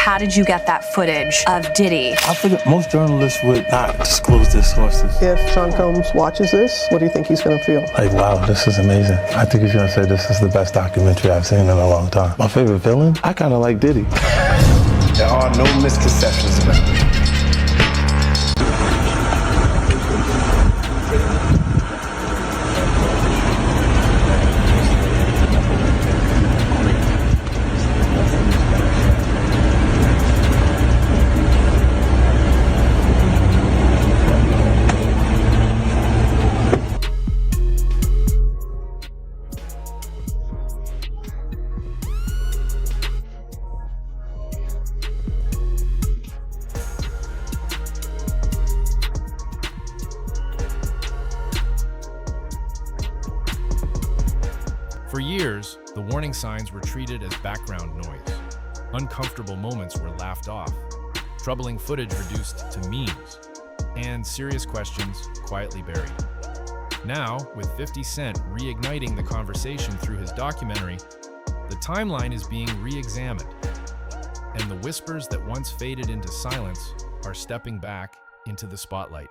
how did you get that footage of Diddy? I figured most journalists would not disclose their sources. If Sean Combs watches this, what do you think he's going to feel? Like, wow, this is amazing. I think he's going to say this is the best documentary I've seen in a long time. My favorite villain? I kind of like Diddy. There are no misconceptions about it. For years, the warning signs were treated as background noise. Uncomfortable moments were laughed off, troubling footage reduced to memes, and serious questions quietly buried. Now, with 50 Cent reigniting the conversation through his documentary, the timeline is being re-examined, and the whispers that once faded into silence are stepping back into the spotlight.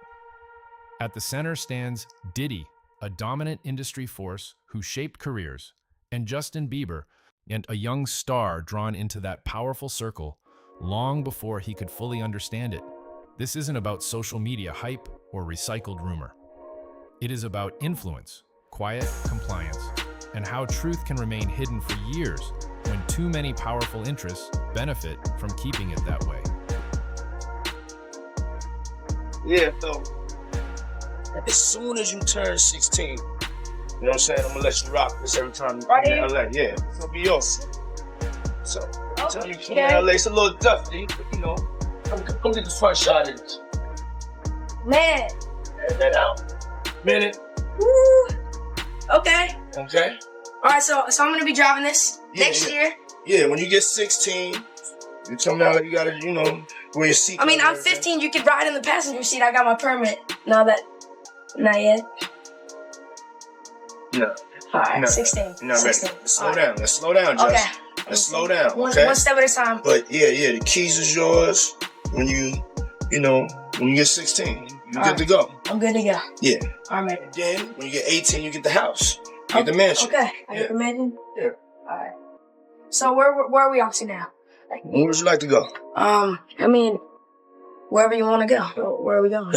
At the center stands Diddy, a dominant industry force who shaped careers, and Justin Bieber, and a young star drawn into that powerful circle long before he could fully understand it. This isn't about social media hype or recycled rumor. It is about influence, quiet compliance, and how truth can remain hidden for years when too many powerful interests benefit from keeping it that way. Yeah, so as soon as you turn 16, you know what I'm saying? I'm gonna let you rock this every time you come to LA. Yeah, it's gonna be yours. So, tell you come to LA, it's a little dusty, but you know, come get the front shot of it. Man. Add that out. Minute. Woo. Okay. Okay. All right, so I'm gonna be driving this next year. Yeah, when you get 16, you tell me how you gotta, you know, wear your seat. I mean, I'm 15. You could ride in the passenger seat. I got my permit. Not yet. No. All right, No. 16. You're not 16. ready. Let's slow down. Let's slow down, Josh. Okay. Let's slow down. One Okay. step at a time. But yeah, the keys is yours when you get 16. You good to go. I'm good to go. Yeah. All right. And then when you get 18, you get the house. You get the mansion. Okay. I get the mansion? Yeah. All right. So where are we off to now? Where would you like to go? I mean, wherever you want to go. Where are we going?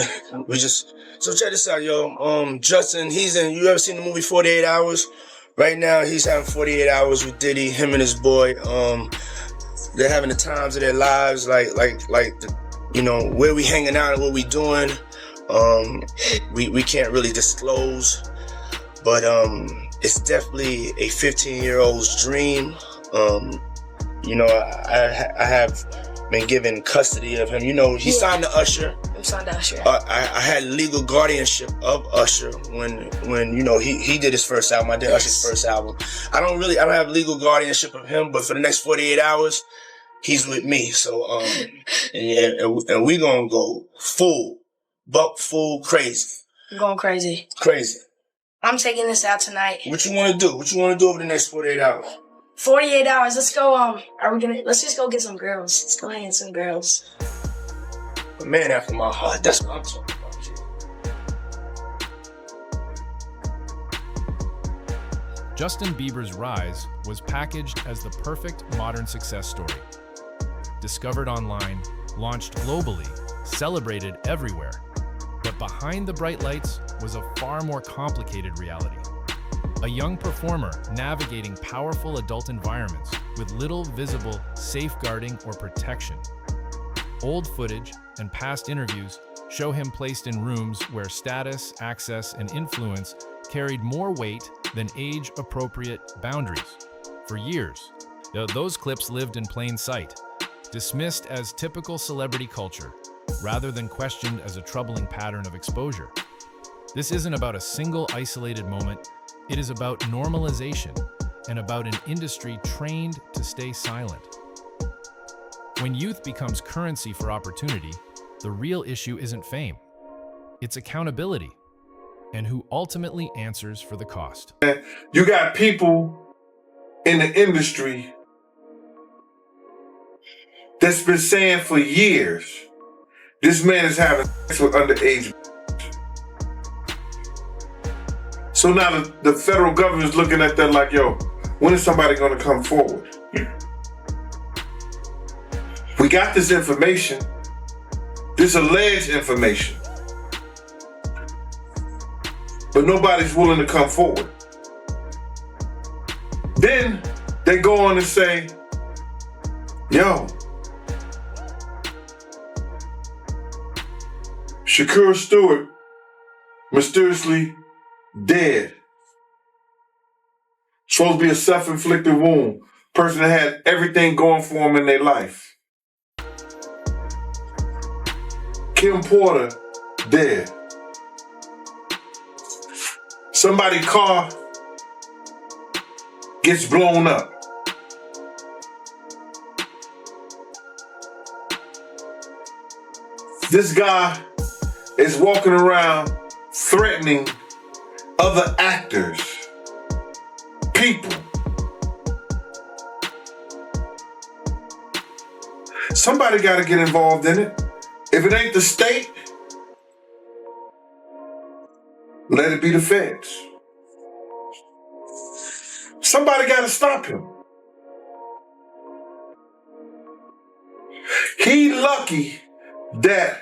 So check this out, yo. Justin, you ever seen the movie 48 Hours? Right now, he's having 48 hours with Diddy, him and his boy. They're having the times of their lives, like where we hanging out and what we doing. We can't really disclose, but it's definitely a 15-year-old's dream. I have been given custody of him. He signed to Usher. I'm signed to Usher. I had legal guardianship of Usher when he did his first album. I did Usher's first album. I don't have legal guardianship of him, but for the next 48 hours, he's with me. So and we gonna go full crazy. I'm going crazy. Crazy. I'm taking this out tonight. What you wanna do? What you wanna do over the next 48 hours? 48 hours. Let's go. Let's just go get some girls. Let's go hang with some girls. A man after my heart. That's what I'm talking about. Justin Bieber's rise was packaged as the perfect modern success story. Discovered online, launched globally, celebrated everywhere. But behind the bright lights was a far more complicated reality. A young performer navigating powerful adult environments with little visible safeguarding or protection. Old footage and past interviews show him placed in rooms where status, access, and influence carried more weight than age-appropriate boundaries. For years, those clips lived in plain sight, dismissed as typical celebrity culture, rather than questioned as a troubling pattern of exposure. This isn't about a single isolated moment. It is about normalization and about an industry trained to stay silent. When youth becomes currency for opportunity, the real issue isn't fame. It's accountability and who ultimately answers for the cost. You got people in the industry that's been saying for years, this man is having sex with underage. So now the federal government is looking at that like, yo, when is somebody gonna come forward? We got this information, this alleged information, but nobody's willing to come forward. Then they go on and say, yo, Shakur Stewart mysteriously dead. Supposed to be a self-inflicted wound. Person that had everything going for him in their life. Kim Porter, dead. Somebody's car gets blown up. This guy is walking around threatening other actors, people. Somebody got to get involved in it. If it ain't the state, let it be the feds. Somebody got to stop him. He lucky that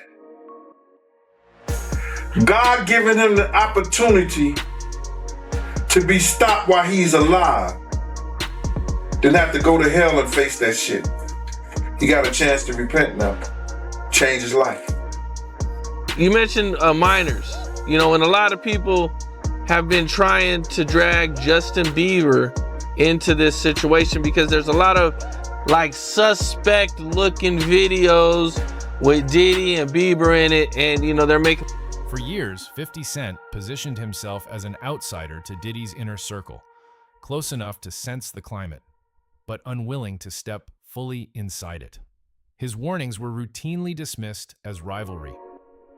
God given him the opportunity to be stopped while he's alive, then have to go to hell and face that shit. He got a chance to repent now, change his life. You mentioned minors, you know, and a lot of people have been trying to drag Justin Bieber into this situation because there's a lot of like suspect looking videos with Diddy and Bieber in it, and you know, they're making... For years, 50 Cent positioned himself as an outsider to Diddy's inner circle, close enough to sense the climate, but unwilling to step fully inside it. His warnings were routinely dismissed as rivalry.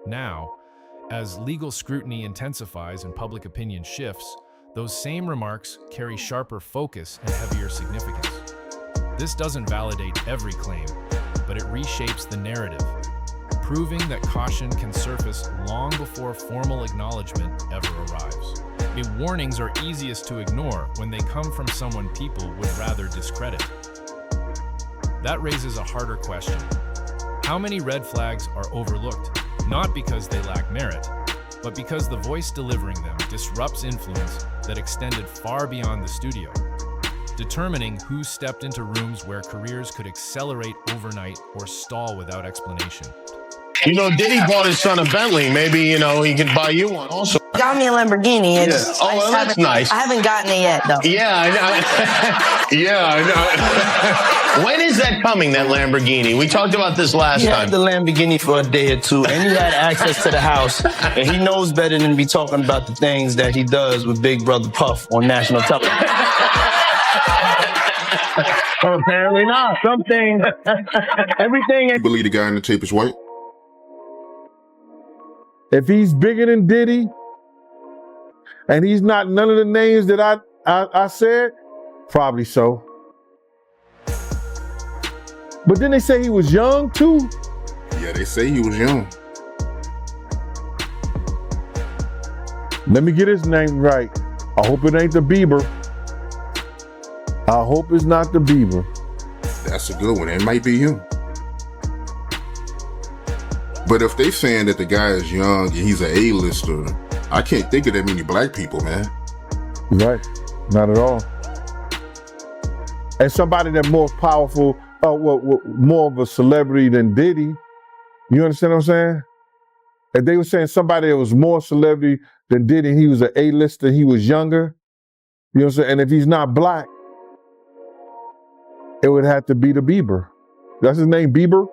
Now, as legal scrutiny intensifies and public opinion shifts, those same remarks carry sharper focus and heavier significance. This doesn't validate every claim, but it reshapes the narrative, proving that caution can surface long before formal acknowledgement ever arrives. Warnings are easiest to ignore when they come from someone people would rather discredit. That raises a harder question. How many red flags are overlooked, not because they lack merit, but because the voice delivering them disrupts influence that extended far beyond the studio, determining who stepped into rooms where careers could accelerate overnight or stall without explanation? You know, Diddy bought his son a Bentley. Maybe, you know, he can buy you one also. Got me a Lamborghini. And yeah. Oh, well, that's nice. I haven't gotten it yet, though. Yeah, I know. Yeah, I know. When is that coming, that Lamborghini? We talked about this last time. He had the Lamborghini for a day or two, and he had access to the house. And he knows better than to be talking about the things that he does with Big Brother Puff on national television. Well, apparently not. Something, everything. You believe the guy in the tape is white? If he's bigger than Diddy, and he's not none of the names that I said, probably so. But then they say he was young too. Yeah, they say he was young. Let me get his name right. I hope it ain't the Bieber. I hope it's not the Bieber. That's a good one. It might be him. But if they saying that the guy is young and he's an A-lister, I can't think of that many black people, man. Right. Not at all. And somebody that's more powerful, more of a celebrity than Diddy. You understand what I'm saying? If they were saying somebody that was more celebrity than Diddy, he was an A-lister, he was younger. You know what I'm saying? And if he's not black, it would have to be the Bieber. That's his name, Bieber?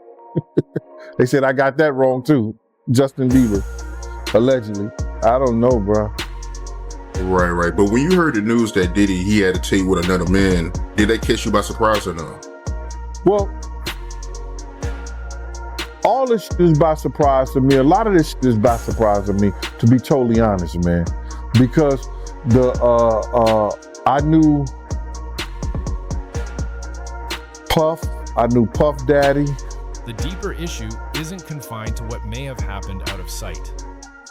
They said I got that wrong too. Justin Bieber, allegedly. I don't know, bro. Right. But when you heard the news that Diddy, he had a tape with another man, did that catch you by surprise or no? Well, all this shit is by surprise to me. A lot of this shit is by surprise to me, to be totally honest, man. Because I knew Puff I knew Puff Daddy. The deeper issue isn't confined to what may have happened out of sight.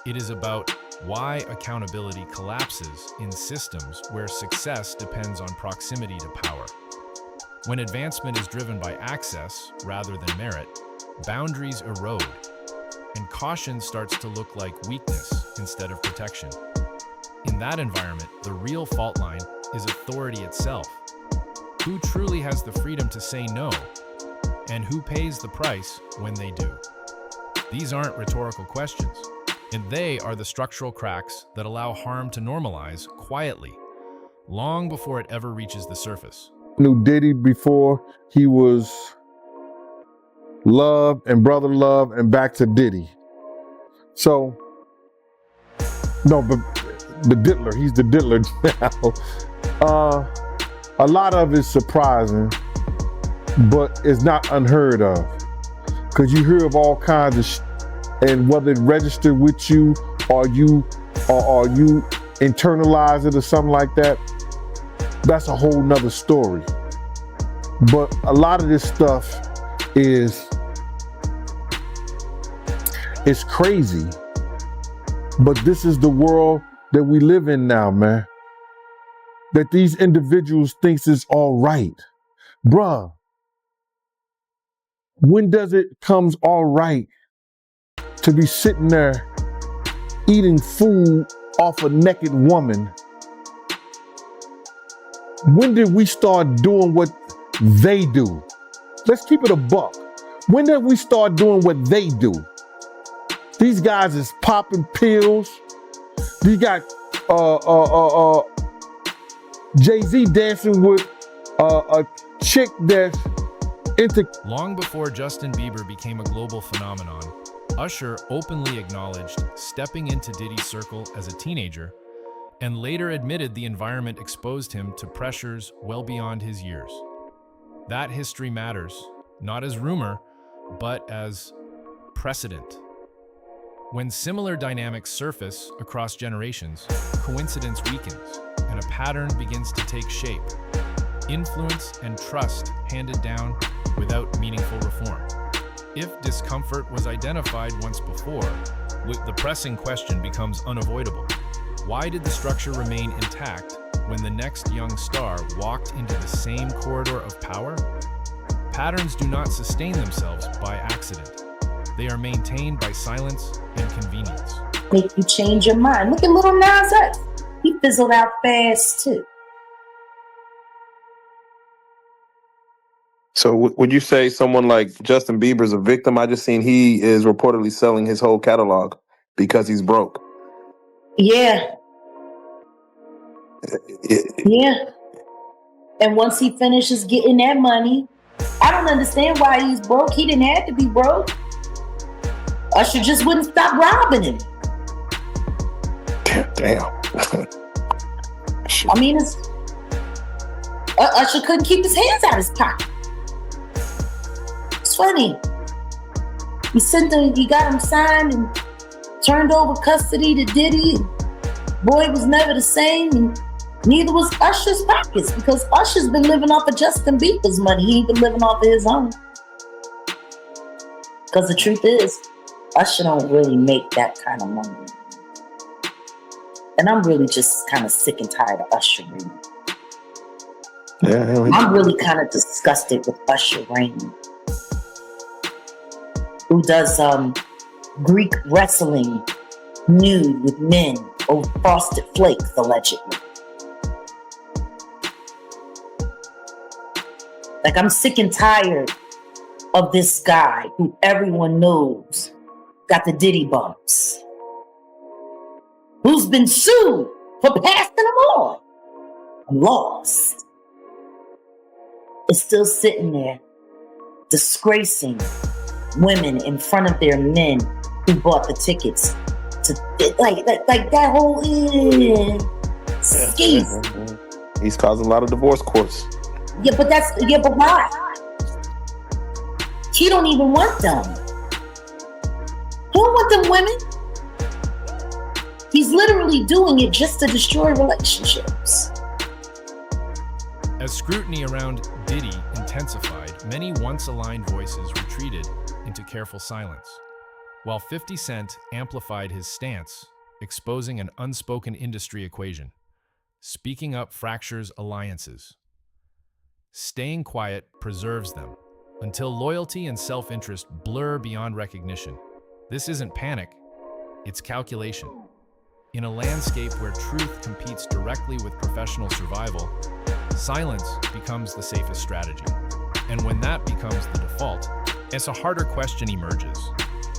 It is about why accountability collapses in systems where success depends on proximity to power. When advancement is driven by access rather than merit, boundaries erode, and caution starts to look like weakness instead of protection. In that environment, the real fault line is authority itself. Who truly has the freedom to say no, and who pays the price when they do? These aren't rhetorical questions, and they are the structural cracks that allow harm to normalize quietly, long before it ever reaches the surface. Knew Diddy before he was Love and Brother Love and back to Diddy. So, no, but the diddler, he's the diddler now. A lot of it's surprising, but it's not unheard of. Because you hear of all kinds of and whether it registered with you or you internalize it or something like that, that's a whole nother story. But a lot of this stuff is crazy. But this is the world that we live in now, man. That these individuals thinks is all right. Bruh, when does it comes all right to be sitting there eating food off a naked woman? When did we start doing what they do? Let's keep it a buck. When did we start doing what they do? These guys is popping pills. You got Jay-Z dancing with a chick that's into... Long before Justin Bieber became a global phenomenon, Usher openly acknowledged stepping into Diddy's circle as a teenager, and later admitted the environment exposed him to pressures well beyond his years. That history matters, not as rumor, but as precedent. When similar dynamics surface across generations, coincidence weakens, and a pattern begins to take shape. Influence and trust handed down without meaningful reform. If discomfort was identified once before, the pressing question becomes unavoidable. Why did the structure remain intact when the next young star walked into the same corridor of power? Patterns do not sustain themselves by accident. They are maintained by silence and convenience. Make you change your mind. Look at Little Nas X. He fizzled out fast too. So would you say someone like Justin Bieber is a victim? I just seen he is reportedly selling his whole catalog because he's broke. Yeah. Yeah. And once he finishes getting that money, I don't understand why he's broke. He didn't have to be broke. Usher just wouldn't stop robbing him. Damn. I mean, Usher couldn't keep his hands out of his pocket. It's funny. He got him signed and turned over custody to Diddy. Boy was never the same, and neither was Usher's pockets, because Usher's been living off of Justin Bieber's money. He ain't been living off of his own. Because the truth is, Usher don't really make that kind of money. And I'm really just kind of sick and tired of Usher reigning. Yeah, I'm really kind of disgusted with Usher reigning, who does Greek wrestling nude with men over Frosted Flakes, allegedly. Like, I'm sick and tired of this guy who everyone knows got the Diddy bumps, who's been sued for passing them on and lost, is still sitting there disgracing women in front of their men who bought the tickets to like that whole scheme. He's causing a lot of divorce courts. Yeah, but why? He don't even want them. He don't want them women. He's literally doing it just to destroy relationships. As scrutiny around Diddy intensified, many once-aligned voices retreated into careful silence, while 50 Cent amplified his stance, exposing an unspoken industry equation. Speaking up fractures alliances. Staying quiet preserves them, until loyalty and self-interest blur beyond recognition. This isn't panic, it's calculation. In a landscape where truth competes directly with professional survival, silence becomes the safest strategy. And when that becomes the default, as a harder question emerges.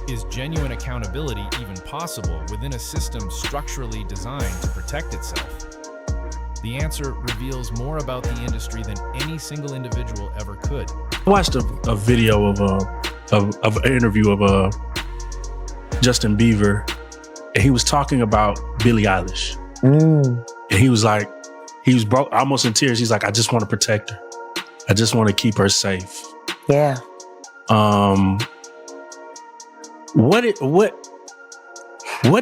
Is genuine accountability even possible within a system structurally designed to protect itself? The answer reveals more about the industry than any single individual ever could. I watched a video of an interview of Justin Bieber, and he was talking about Billie Eilish. And he was like, he was broke, almost in tears. He's like, I just want to protect her. I just want to keep her safe. Yeah. What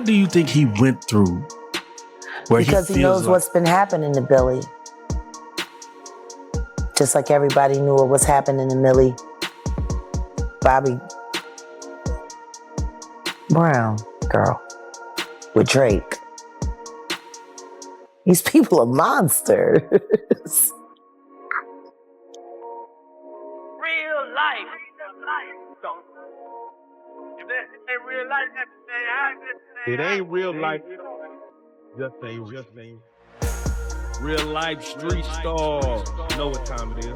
do you think he went through? Because he knows what's been happening to Billy. Just like everybody knew what was happening to Millie Bobby Brown girl with Drake. These people are monsters. Real life. If that ain't real life, it ain't real life. Just ain't real life street stars. You know what time it is.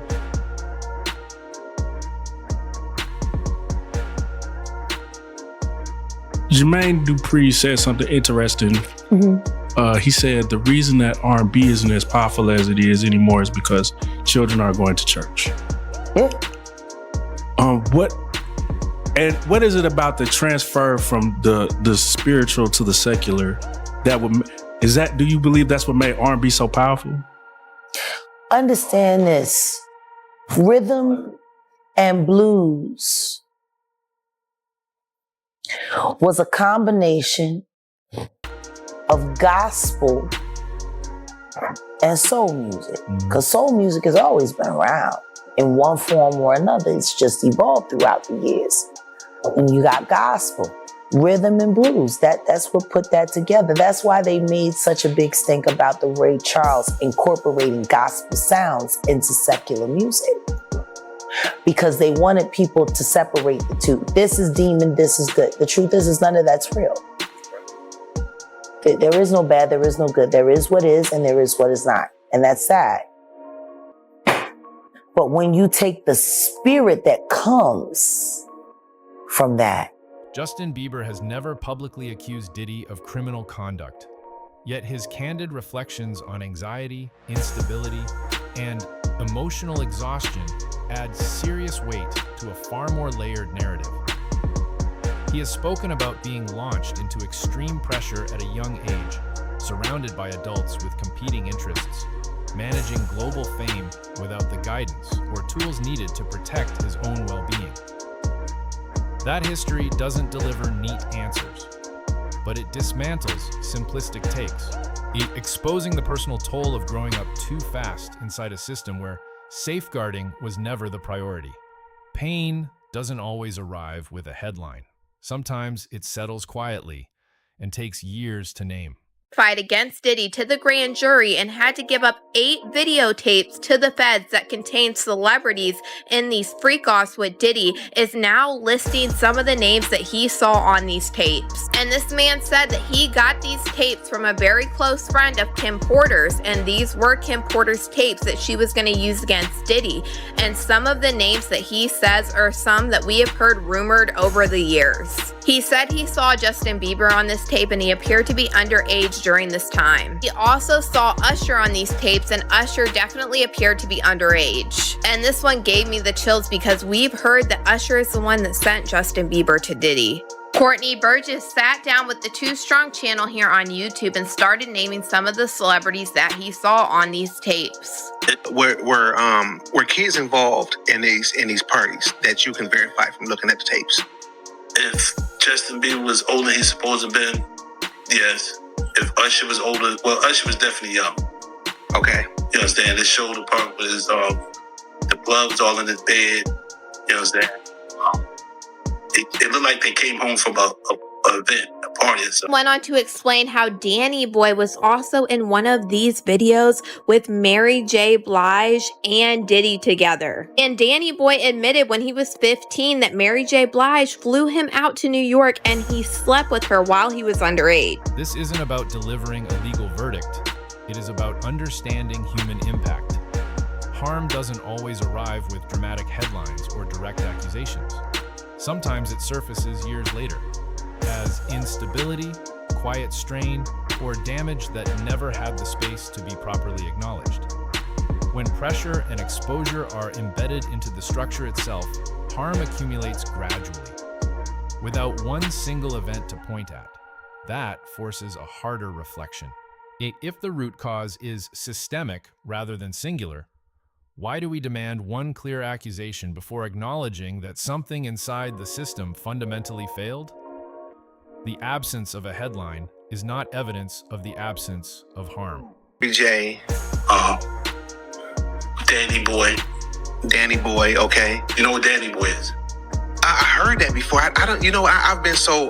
Jermaine Dupri said something interesting. He said the reason that R&B isn't as powerful as it is anymore is because children are going to church. Yeah. What is it about the transfer from the spiritual to the secular that would do you believe that's what made R&B so powerful? Understand this. Rhythm and blues was a combination of gospel and soul music. Because soul music has always been around in one form or another. It's just evolved throughout the years. And you got gospel, rhythm and blues. That's what put that together. That's why they made such a big stink about the Ray Charles incorporating gospel sounds into secular music. Because they wanted people to separate the two. This is demon, this is good. The truth is none of that's real. There is no bad, there is no good. There is what is and there is what is not. And that's sad. But when you take the spirit that comes from that. Justin Bieber has never publicly accused Diddy of criminal conduct. Yet his candid reflections on anxiety, instability, and emotional exhaustion add serious weight to a far more layered narrative. He has spoken about being launched into extreme pressure at a young age, surrounded by adults with competing interests, managing global fame without the guidance or tools needed to protect his own well-being. That history doesn't deliver neat answers, but it dismantles simplistic takes, exposing the personal toll of growing up too fast inside a system where safeguarding was never the priority. Pain doesn't always arrive with a headline. Sometimes it settles quietly and takes years to name. Fight against Diddy to the grand jury and had to give up 8 videotapes to the feds that contained celebrities in these freak-offs with Diddy, is now listing some of the names that he saw on these tapes. And this man said that he got these tapes from a very close friend of Kim Porter's, and these were Kim Porter's tapes that she was going to use against Diddy. And some of the names that he says are some that we have heard rumored over the years. He said he saw Justin Bieber on this tape and he appeared to be underage during this time. He also saw Usher on these tapes, and Usher definitely appeared to be underage. And this one gave me the chills because we've heard that Usher is the one that sent Justin Bieber to Diddy. Courtney Burgess sat down with the Too Strong channel here on YouTube and started naming some of the celebrities that he saw on these tapes. Were kids involved in these parties that you can verify from looking at the tapes? If Justin Bieber was older than he's supposed to have been, yes. If Usher was older, well, Usher was definitely young. Okay. You understand? The shoulder part was the gloves all in his bed. You know what I'm saying? It looked like they came home from a event, a party or something. Went on to explain how Danny Boy was also in one of these videos with Mary J. Blige and Diddy together. And Danny Boy admitted when he was 15 that Mary J. Blige flew him out to New York and he slept with her while he was underage. This isn't about delivering a legal verdict. It is about understanding human impact. Harm doesn't always arrive with dramatic headlines or direct accusations. Sometimes it surfaces years later as instability, quiet strain, or damage that never had the space to be properly acknowledged. When pressure and exposure are embedded into the structure itself, harm accumulates gradually, without one single event to point at. That forces a harder reflection. If the root cause is systemic rather than singular, why do we demand one clear accusation before acknowledging that something inside the system fundamentally failed? The absence of a headline is not evidence of the absence of harm. BJ, Danny Boy, okay. You know what Danny Boy is? I heard that before. I don't, you know, I've been so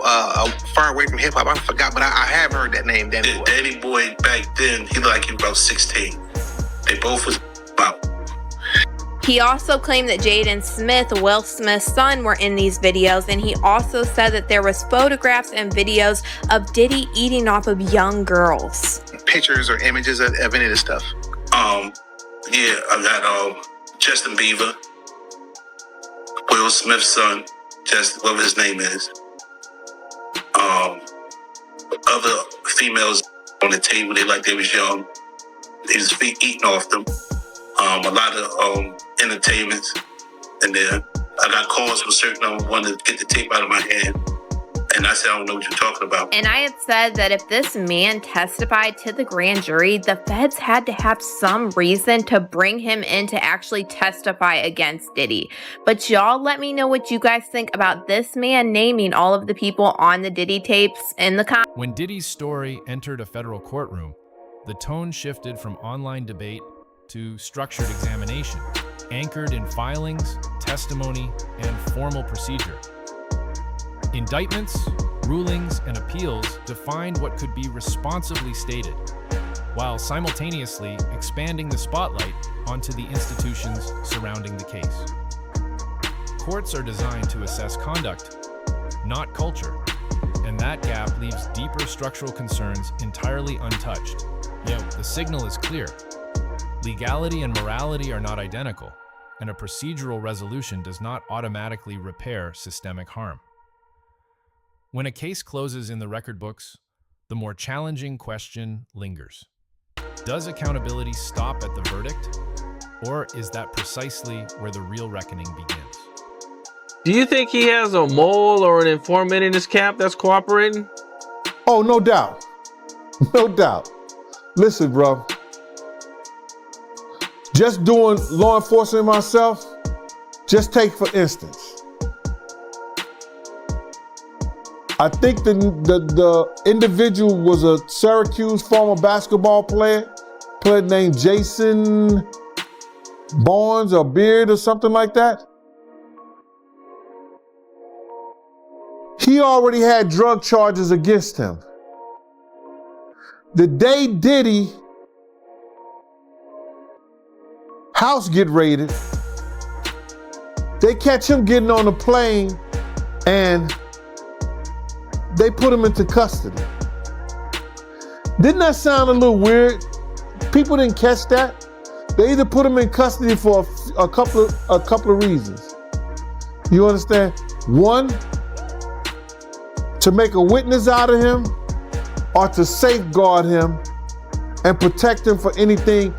far away from hip hop, I forgot, but I have heard that name, Danny Boy. Danny Boy back then, he looked like he was about 16. They both was about. He also claimed that Jaden Smith, Will Smith's son, were in these videos, and he also said that there was photographs and videos of Diddy eating off of young girls. Pictures or images of any of this stuff? Yeah, I got Justin Bieber, Will Smith's son, just whatever his name is. Other females on the table, they like they was young. He was eating off them. A lot of entertainments, and then I got calls from certain of them wanted to get the tape out of my hand, and I said, I don't know what you're talking about. And I had said that if this man testified to the grand jury, the feds had to have some reason to bring him in to actually testify against Diddy. But y'all let me know what you guys think about this man naming all of the people on the Diddy tapes in the comments. When Diddy's story entered a federal courtroom, the tone shifted from online debate to structured examination, anchored in filings, testimony, and formal procedure. Indictments, rulings, and appeals defined what could be responsibly stated, while simultaneously expanding the spotlight onto the institutions surrounding the case. Courts are designed to assess conduct, not culture, and that gap leaves deeper structural concerns entirely untouched. Yet the signal is clear. Legality and morality are not identical, and a procedural resolution does not automatically repair systemic harm. When a case closes in the record books, the more challenging question lingers. Does accountability stop at the verdict, or is that precisely where the real reckoning begins? Do you think he has a mole or an informant in his camp that's cooperating? Oh, no doubt. No doubt. Listen, bro. Just doing law enforcement myself, just take for instance. I think the individual was a Syracuse former basketball player named Jason Barnes or Beard or something like that. He already had drug charges against him. The day Diddy house get raided, they catch him getting on the plane and they put him into custody. Didn't that sound a little weird? People didn't catch that. They either put him in custody for a couple of reasons. You understand? One, to make a witness out of him, or to safeguard him and protect him for anything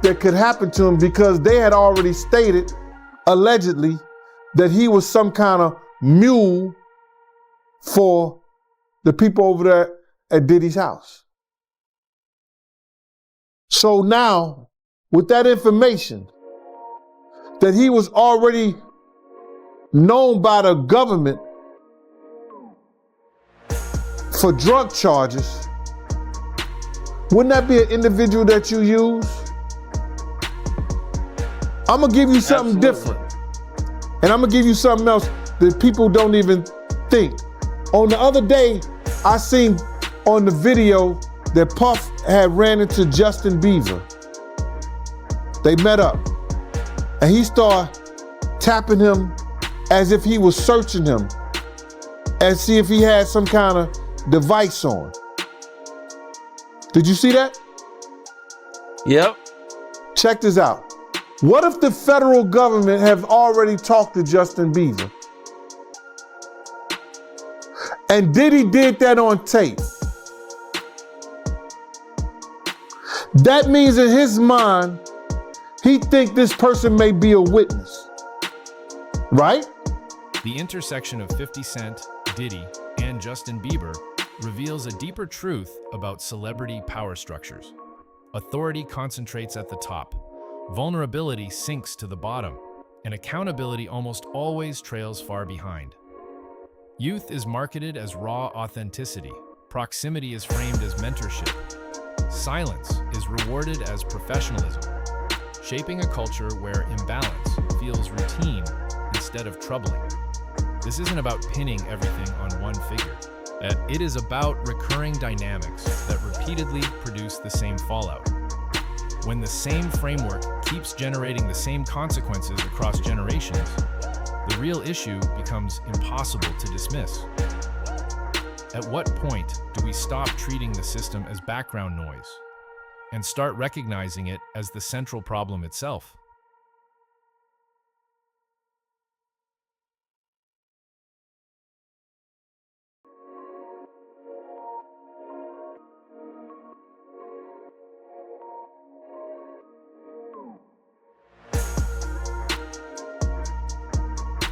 that could happen to him, because they had already stated, allegedly, that he was some kind of mule for the people over there at Diddy's house. So now, with that information, that he was already known by the government for drug charges, wouldn't that be an individual that you use? I'm gonna give you something different. And I'm gonna give you something else that people don't even think. On the other day, I seen on the video that Puff had ran into Justin Bieber. They met up. And he started tapping him as if he was searching him and see if he had some kind of device on. Did you see that? Yep. Check this out. What if the federal government have already talked to Justin Bieber? And Diddy did that on tape. That means in his mind, he think this person may be a witness, right? The intersection of 50 Cent, Diddy, and Justin Bieber reveals a deeper truth about celebrity power structures. Authority concentrates at the top, vulnerability sinks to the bottom, and accountability almost always trails far behind. Youth is marketed as raw authenticity, proximity is framed as mentorship, silence is rewarded as professionalism, shaping a culture where imbalance feels routine instead of troubling. This isn't about pinning everything on one figure. It is about recurring dynamics that repeatedly produce the same fallout. When the same framework keeps generating the same consequences across generations, the real issue becomes impossible to dismiss. At what point do we stop treating the system as background noise and start recognizing it as the central problem itself?